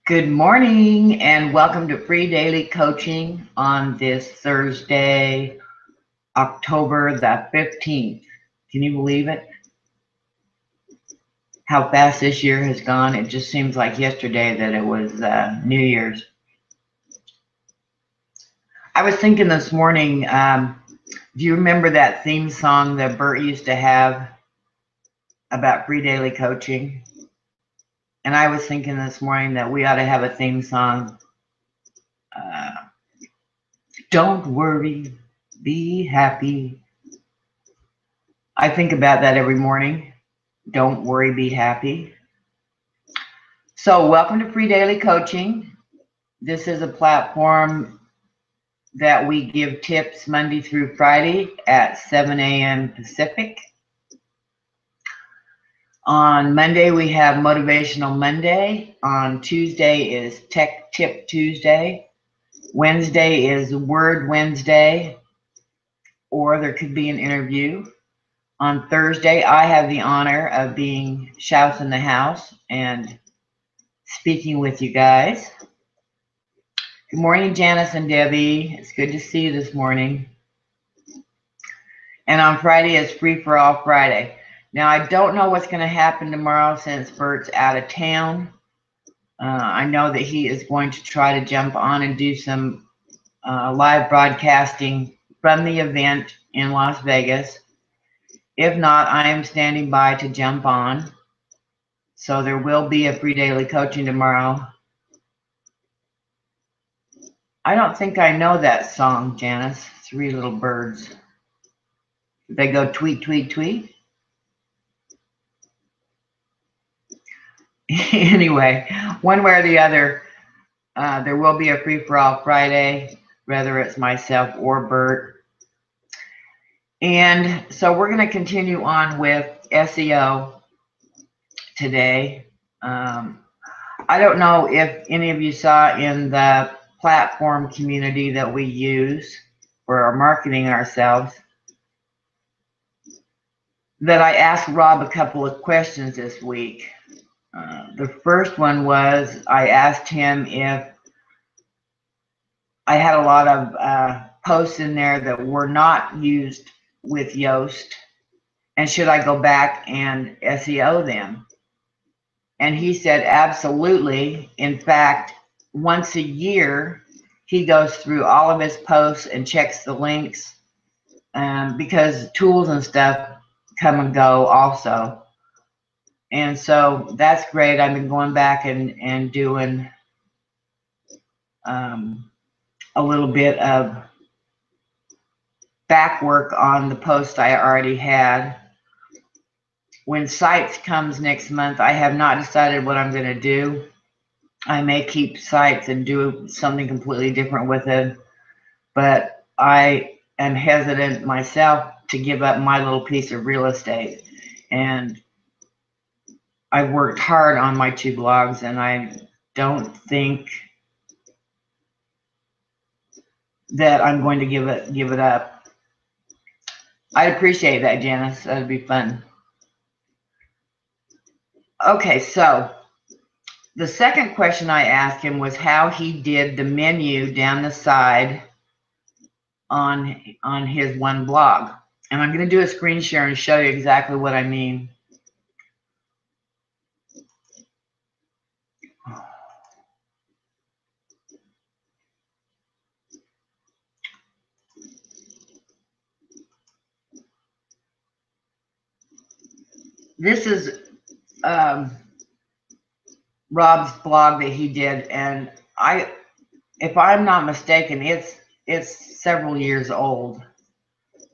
Good morning and welcome to Free Daily Coaching on this Thursday, October the 15th. Can you believe it? How fast this year has gone. It just seems like yesterday that it was New Year's. I was thinking this morning, do you remember that theme song that Bert used to have about Free Daily Coaching? And I was thinking this morning that we ought to have a theme song. Don't worry, be happy. I think about that every morning. Don't worry, be happy. So welcome to Free Daily Coaching. This is a platform that we give tips Monday through Friday at 7 a.m. Pacific. On Monday, we have Motivational Monday. On Tuesday is Tech Tip Tuesday. Wednesday is Word Wednesday, or there could be an interview. On Thursday, I have the honor of being Shouse in the House and speaking with you guys. Good morning, Janice and Debbie. It's good to see you this morning. And on Friday is Free for All Friday. Now, I don't know what's going to happen tomorrow since Bert's out of town. I know that he is going to try to jump on and do some live broadcasting from the event in Las Vegas. If not, I am standing by to jump on. So there will be a Free Daily Coaching tomorrow. I don't think I know that song, Janice. Three Little Birds. They go tweet, tweet, tweet. Anyway, one way or the other, there will be a Free for All Friday, whether it's myself or Bert. And so we're going to continue on with SEO today. I don't know if any of you saw in the platform community that we use for our marketing ourselves that I asked Rob a couple of questions this week. The first one was I asked him if I had a lot of posts in there that were not used with Yoast, and should I go back and SEO them? And he said absolutely. In fact, once a year, he goes through all of his posts and checks the links because tools and stuff come and go also. And so that's great. I've been going back and doing a little bit of back work on the post I already had. When Sites comes next month, I have not decided what I'm going to do. I may keep Sites and do something completely different with it, but I am hesitant myself to give up my little piece of real estate. And I've worked hard on my two blogs, and I don't think that I'm going to give it up. I'd appreciate that, Janice. That'd be fun. Okay, so the second question I asked him was how he did the menu down the side on his one blog. And I'm going to do a screen share and show you exactly what I mean. This is Rob's blog that he did, and if I'm not mistaken, it's several years old.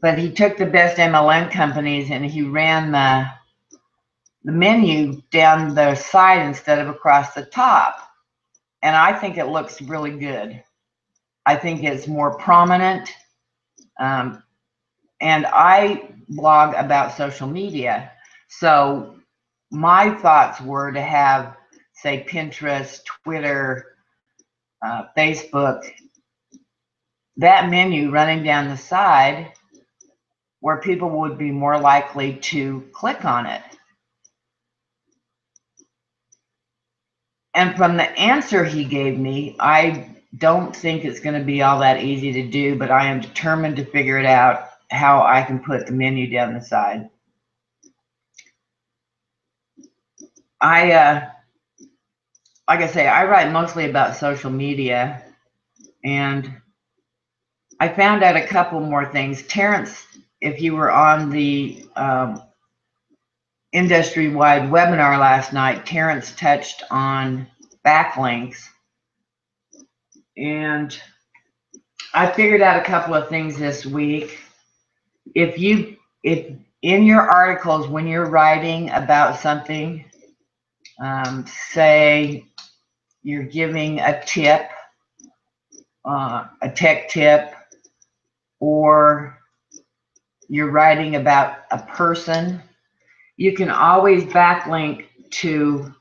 But he took the best MLM companies and he ran the menu down the side instead of across the top. And I think it looks really good. I think it's more prominent. And I blog about social media. So my thoughts were to have, say, Pinterest, Twitter, Facebook, that menu running down the side where people would be more likely to click on it. And from the answer he gave me, I don't think it's going to be all that easy to do, but I am determined to figure it out how I can put the menu down the side. Like I say, I write mostly about social media, and I found out a couple more things. Terrence, if you were on the industry-wide webinar last night, Terrence touched on backlinks, and I figured out a couple of things this week. If in your articles, when you're writing about something, say you're giving a tip, a tech tip, or you're writing about a person, you can always backlink to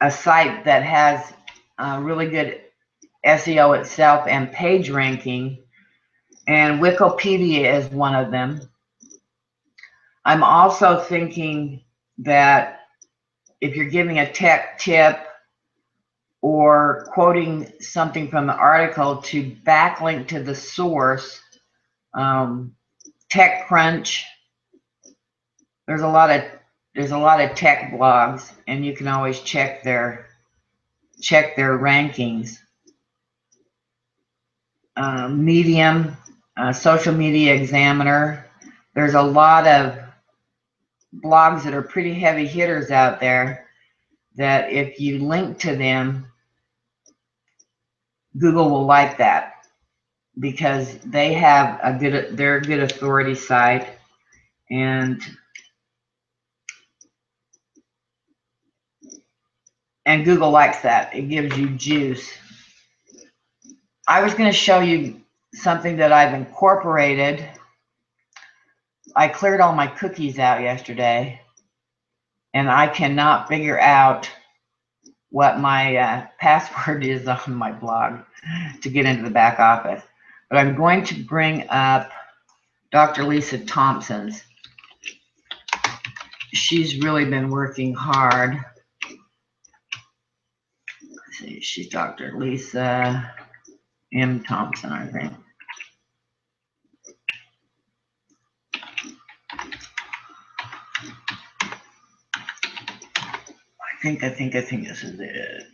a site that has really good SEO itself and page ranking, and Wikipedia is one of them. I'm also thinking that if you're giving a tech tip or quoting something from the article, to backlink to the source. TechCrunch, there's a lot of tech blogs, and you can always check their rankings. Medium, Social Media Examiner. There's a lot of blogs that are pretty heavy hitters out there that if you link to them, Google will like that because they have they're a good authority site, and Google likes that. It gives you juice. I was going to show you something that I've incorporated. I cleared all my cookies out yesterday, and I cannot figure out what my password is on my blog to get into the back office. But I'm going to bring up Dr. Lisa Thompson's. She's really been working hard. Let's see, she's Dr. Lisa M. Thompson, I think. I think this is it.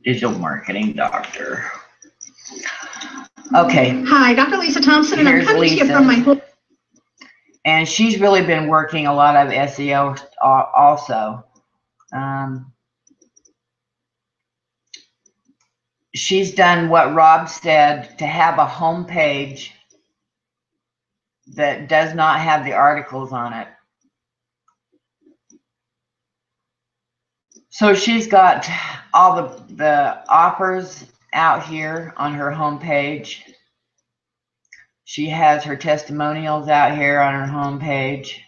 Digital marketing doctor. Okay. Hi, Dr. Lisa Thompson, and I'm coming to you from my. And she's really been working a lot of SEO also. She's done what Rob said, to have a home page that does not have the articles on it. So she's got all the offers out here on her home page. She has her testimonials out here on her home page.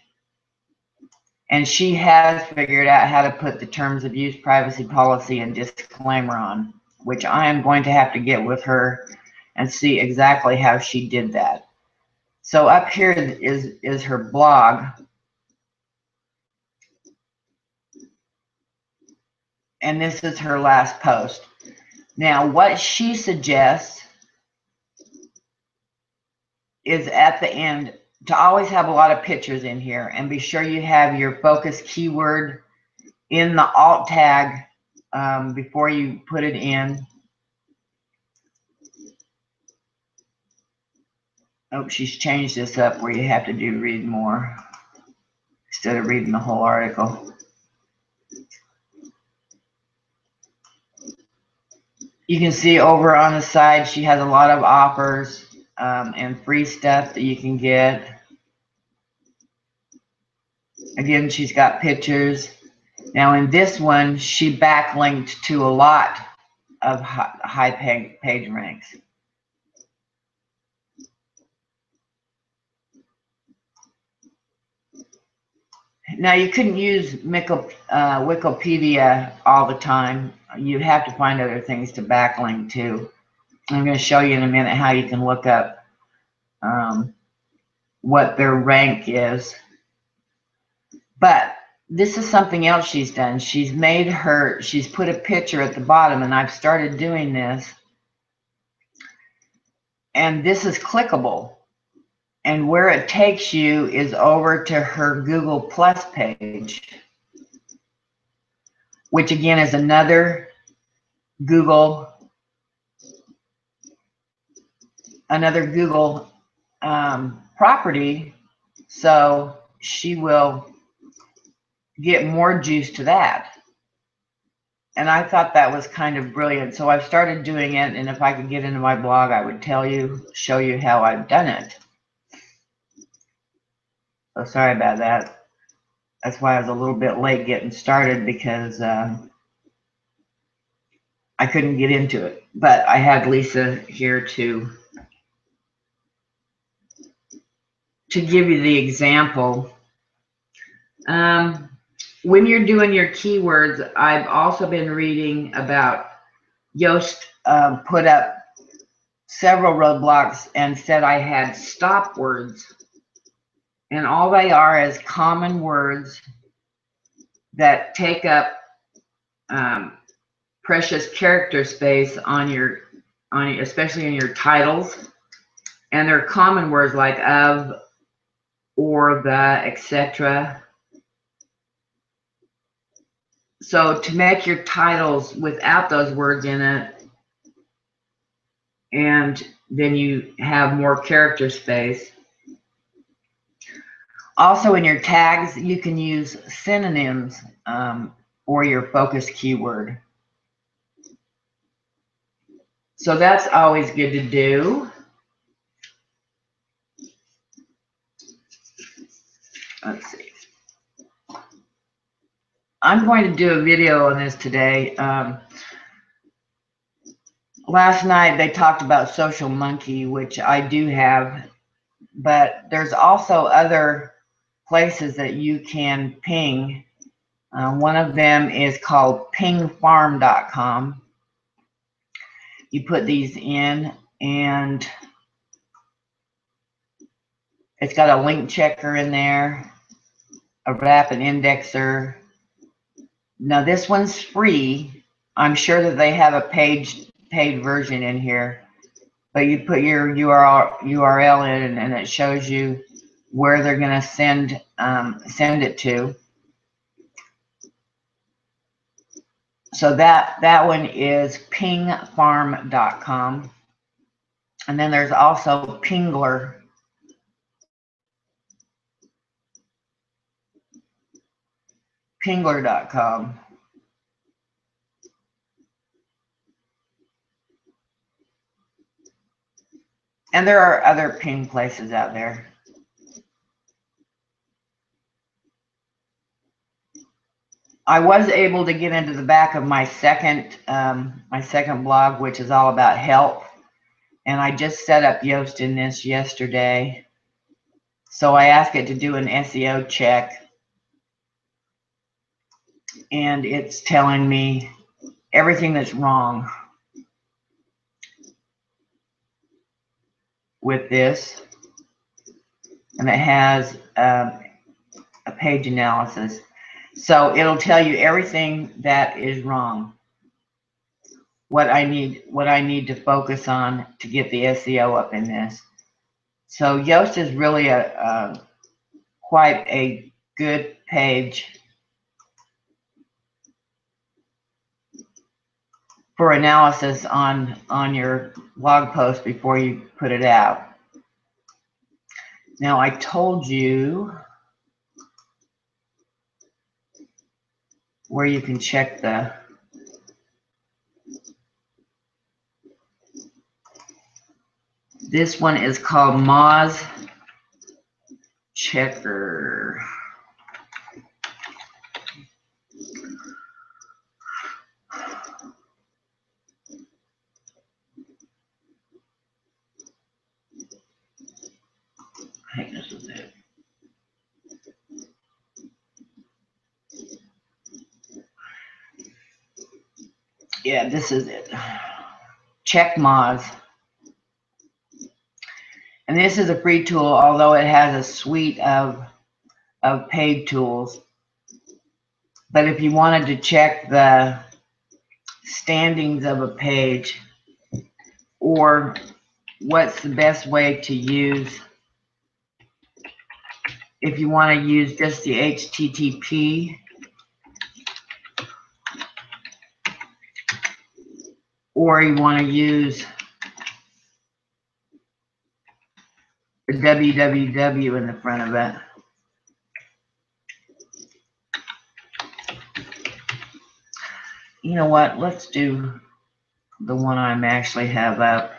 And she has figured out how to put the terms of use, privacy policy, and disclaimer on, which I am going to have to get with her and see exactly how she did that. So up here is her blog. And this is her last post. Now, what she suggests is at the end to always have a lot of pictures in here, and be sure you have your focus keyword in the alt tag before you put it in. Oh, she's changed this up where you have to read more instead of reading the whole article. You can see over on the side she has a lot of offers and free stuff that you can get. Again, she's got pictures. Now in this one, she backlinked to a lot of high page ranks. Now you couldn't use Wikipedia all the time. You have to find other things to backlink to. I'm going to show you in a minute how you can look up what their rank is. But this is something else she's done. She's put a picture at the bottom, and I've started doing this. And this is clickable. And where it takes you is over to her Google Plus page, which again is another Google property. So she will get more juice to that. And I thought that was kind of brilliant. So I've started doing it, and if I could get into my blog, I would show you how I've done it. So sorry about that. That's why I was a little bit late getting started, because I couldn't get into it. But I had Lisa here to give you the example. When you're doing your keywords, I've also been reading about Yoast put up several roadblocks and said I had stop words. And all they are is common words that take up precious character space on your, especially in your titles. And they're common words like of, or, the, etc. So to make your titles without those words in it, and then you have more character space. Also in your tags, you can use synonyms or your focus keyword. So that's always good to do. Let's see. I'm going to do a video on this today. Last night they talked about Social Monkey, which I do have, but there's also other places that you can ping. One of them is called pingfarm.com. You put these in, and it's got a link checker in there, a rapid indexer. Now this one's free. I'm sure that they have a paid version in here, but you put your URL in, and it shows you where they're going to send it to. So that one is pingfarm.com. And then there's also Pingler. Pingler.com. And there are other ping places out there. I was able to get into the back of my second blog, which is all about help. And I just set up Yoast in this yesterday. So I asked it to do an SEO check. And it's telling me everything that's wrong with this. And it has a page analysis. So it'll tell you everything that is wrong. What I need to focus on to get the SEO up in this. So Yoast is really quite a good page for analysis on your blog post before you put it out. Now I told you where you can check this one is called Moz Checker. I think this is it. Yeah, this is it. Check Moz. And And this is a free tool, although it has a suite of paid tools. But if you wanted to check the standings of a page, or what's the best way to use, if you want to use just the HTTP, or you want to use a www in the front of it. You know what? Let's do the one I'm actually have up.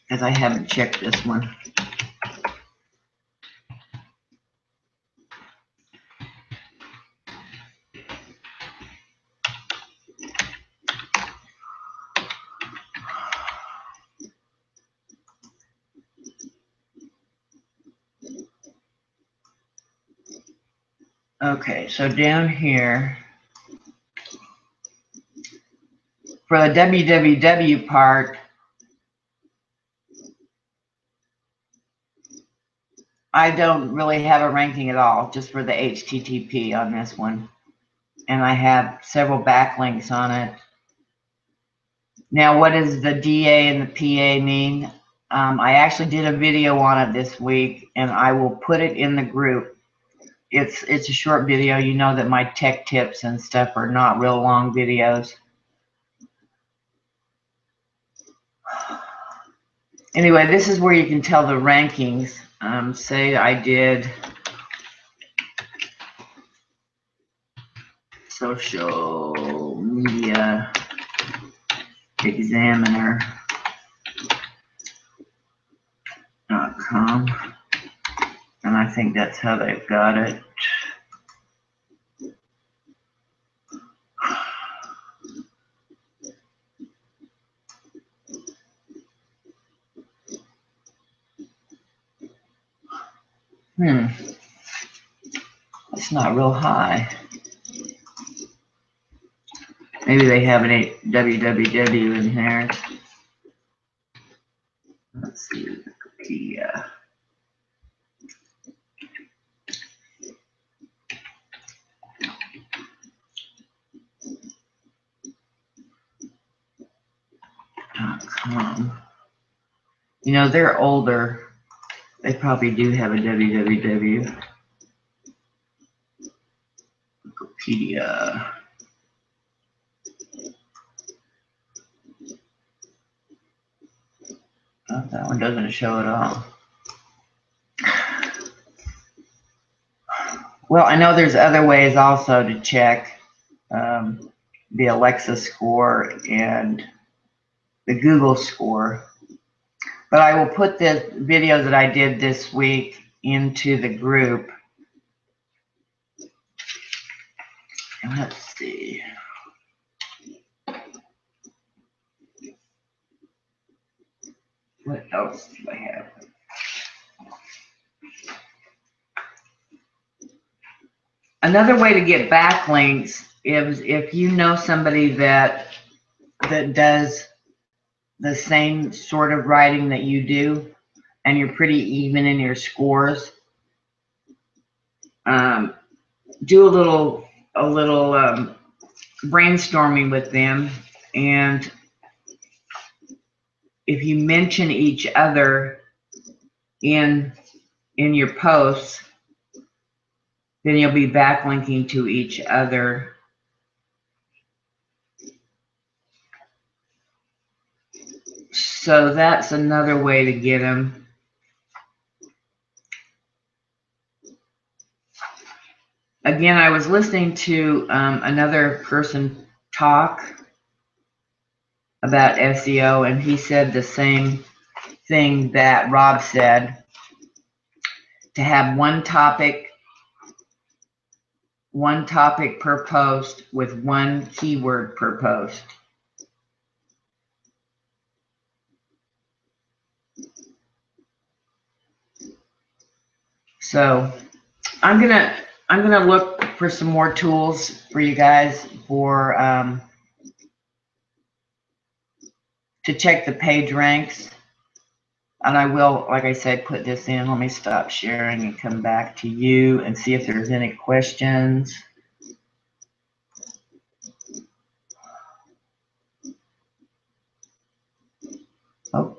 Because I haven't checked this one. Okay, so down here, for the www part, I don't really have a ranking at all, just for the HTTP on this one. And I have several backlinks on it. Now, what does the DA and the PA mean? I actually did a video on it this week, and I will put it in the group. It's a short video. You know that my tech tips and stuff are not real long videos. Anyway, this is where you can tell the rankings. Say I did Social Media Examiner.com, and I think that's how they've got it. It's not real high. Maybe they have an www in there. Let's see, Wikipedia. .com. You know, they're older. They probably do have a www. Wikipedia. Oh, that one doesn't show at all. Well, I know there's other ways also to check the Alexa score and the Google score. But I will put the video that I did this week into the group. And let's see. What else do I have? Another way to get backlinks is if you know somebody that does the same sort of writing that you do, and you're pretty even in your scores. Do a little brainstorming with them, and if you mention each other in your posts, then you'll be backlinking to each other. So that's another way to get them. Again, I was listening to another person talk about SEO, and he said the same thing that Rob said, to have one topic per post with one keyword per post. So I'm gonna look for some more tools for you guys for to check the page ranks. And I will, like I said, put this in. Let me stop sharing and come back to you and see if there's any questions. Oh,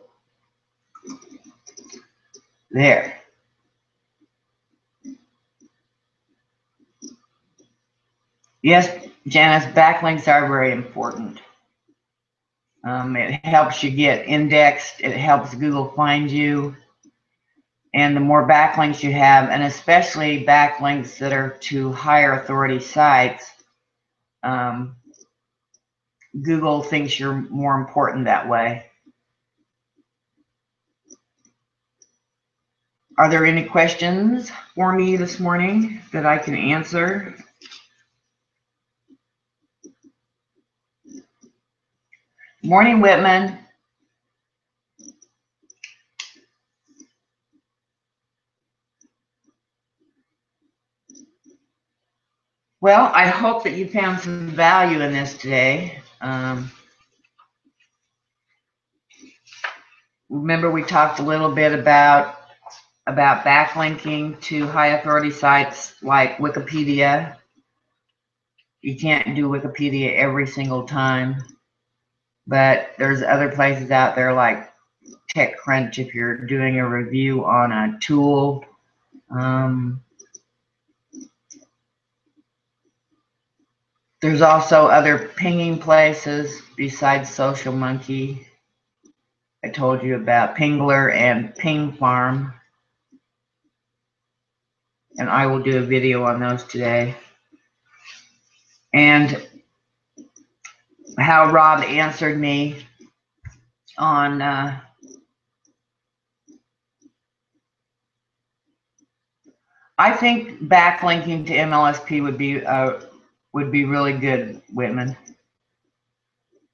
there. Yes, Janice, backlinks are very important. It helps you get indexed. It helps Google find you. And the more backlinks you have, and especially backlinks that are to higher authority sites, Google thinks you're more important that way. Are there any questions for me this morning that I can answer? Morning, Whitman. Well, I hope that you found some value in this today. Remember, we talked a little bit about backlinking to high authority sites like Wikipedia. You can't do Wikipedia every single time, but there's other places out there like TechCrunch if you're doing a review on a tool. There's also other pinging places besides SocialMonkey. I told you about Pingler and Ping Farm, and I will do a video on those today. And how Rob answered me on I think backlinking to MLSP would be really good, Whitman.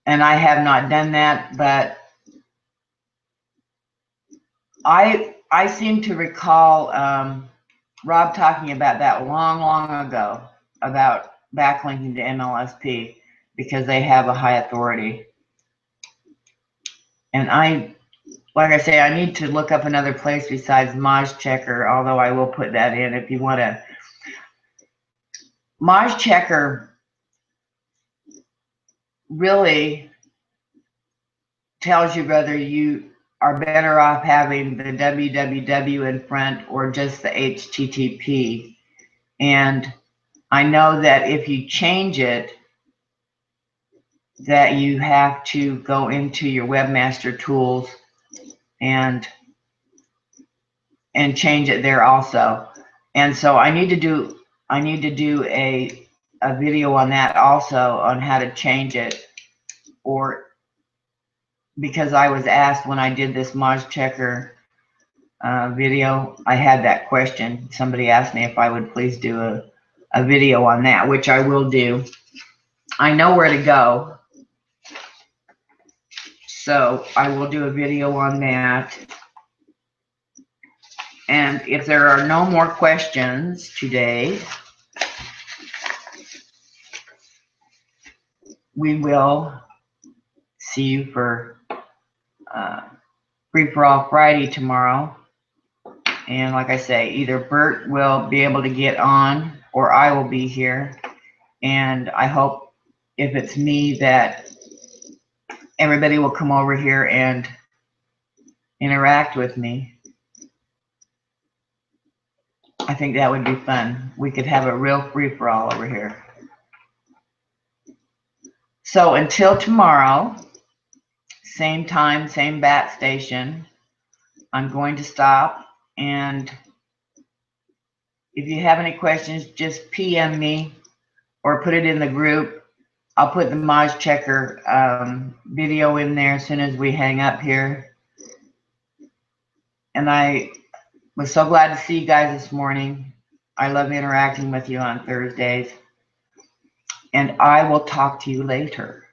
And I have not done that, but I seem to recall Rob talking about that long ago, about backlinking to MLSP because they have a high authority. And like I say, I need to look up another place besides MozChecker, although I will put that in if you want to. MozChecker really tells you whether you are better off having the www in front or just the HTTP. And I know that if you change it, that you have to go into your Webmaster Tools and change it there also. And so I need to do a video on that also, on how to change it, or because I was asked when I did this MozChecker video, I had that question. Somebody asked me if I would please do a video on that, which I will do. I know where to go, so I will do a video on that. And if there are no more questions today, we will see you for Free for All Friday tomorrow. And like I say, either Bert will be able to get on or I will be here. And I hope if it's me that everybody will come over here and interact with me. I think that would be fun. We could have a real free-for-all over here. So until tomorrow, same time, same bat station, I'm going to stop. And if you have any questions, just PM me or put it in the group. I'll put the MozChecker video in there as soon as we hang up here. And I was so glad to see you guys this morning. I love interacting with you on Thursdays. And I will talk to you later.